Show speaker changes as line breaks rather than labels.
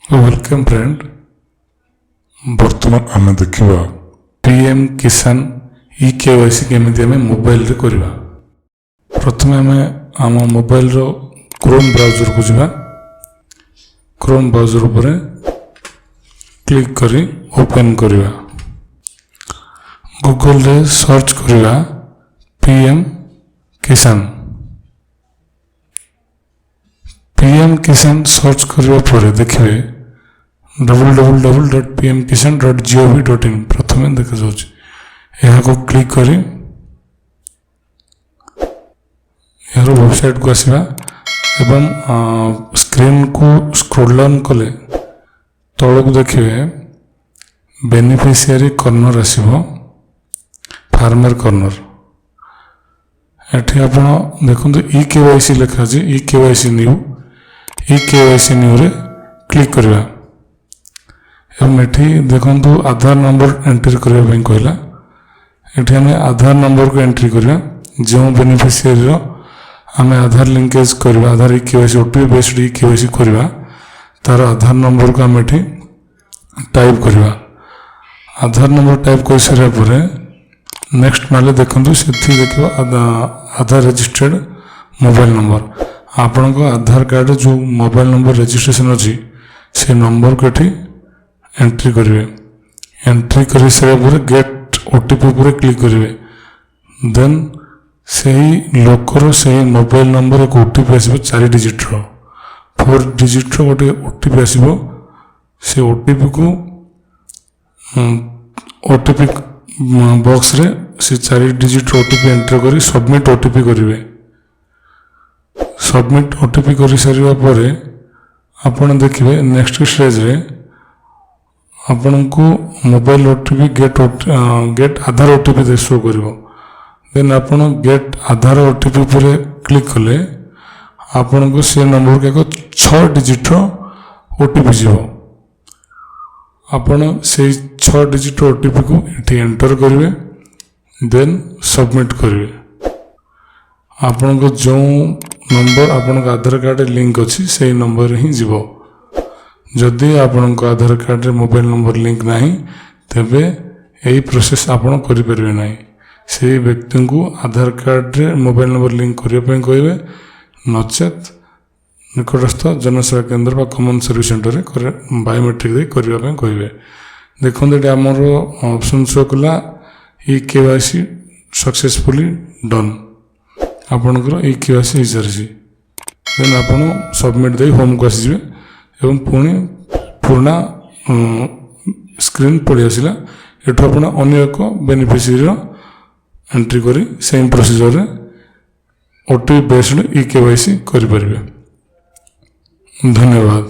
Welcome friend. बर्तमान आम देखा पीएम किसान ई केवाईसी केमिति आम मोबाइल रे करवा। प्रथम आम मोबाइल रो क्रोम ब्राउजर को जावा। क्रोम ब्राउजर पर क्लिक करी ओपन करवा। गूगल रे सर्च करवा पीएम किसान। पीएम किसान सर्च करने पर देखिए www.pmkisan.gov.in प्रथम देखा जाऊँच। यहाँ को क्लिक करी यार वेबसाइट को आसवा एवं स्क्रीन को स्क्रॉल डाउन कले तलक देखिए बेनिफिशियरी कॉर्नर आसो फार्मर कॉर्नर। एठी आपण देखंतु ई केवाईसी लिखा अछि। ई केवाईसी न्यू रे क्लिक करवा एवं एठी देखंतु आधार नंबर एंट्री करबा ପାଇଁ कहला। एठी हमें आधार नंबर को एंट्री करवा। जो बेनिफिशियरी रो हमें आधार लिंकेज करवा, Aadhaar e KYC OTP based e KYC करवा, तार आधार नंबर को हम एठी टाइप करवा। आधार नंबर टाइप कर सारा परे नेक्स्ट माले देखंतु सेठी देखिबो आधार रजिस्टर्ड मोबाइल नंबर। आपण को आधार कार्ड जो मोबाइल नंबर रजिस्ट्रेशन अछि से नंबर को एठी एंट्री करेंगे। एंट्री कर सारा पर गेट ओटीपी पर क्लिक करेंगे। देन सही लोकर सही मोबाइल नंबर एक ओटीपी आसो 4 डिजिट रो 4 डिजिट रो गोटे ओटीपी आसो। से ओटीपी को ओटीपी बॉक्स रे से 4 डिजिट ओटीपी एंटर करी सबमिट ओटीपी करेंगे। सबमिट ओटीपी कर सारा पर आपण देखिए नेक्स्ट स्टेज रे आपण को mobile OTP get Aadhaar OTP दे शो करिवो। देन आपण गेट आधार ओटीपी पर क्लिक कले आपण को से नंबर के 6 डिजिट रो ओटीपी जीवो। आपण से 6 डिजिट ओटीपी को एठी एंटर करिवे। देन सबमिट करिवे। आपण को जो नंबर आपण को आधार कार्ड लिंक अछि से नंबर ही जीवो। जदि आपण को आधार कार्ड रे मोबाइल नंबर लिंक नहीं तेबे यही प्रोसेस आपण करि परिबे नहीं। से व्यक्ति को आधार कार्ड रे मोबाइल नंबर लिंक करिया पय कहबे, नचेत निकटस्थ जनसेवा केंद्र बा कॉमन सर्विस सेंटर रे बायोमेट्रिक दे करिया पय कहबे। देखो एटा हमर ऑप्शन शो कला ई केवाईसी सक्सेसफुली डन। आपणकर ई केवाईसी हो सारी। देन आपण सबमिट दे होम को आसीबे एवं पुणी पुराना स्क्रीन पड़ी आसला। एठू आपण अन्य एक बेनिफिशियरी एंट्री करी सेम प्रोसीजर रे ओटीपी बेस्ड ई केवाईसी करि परिबे। धन्यवाद।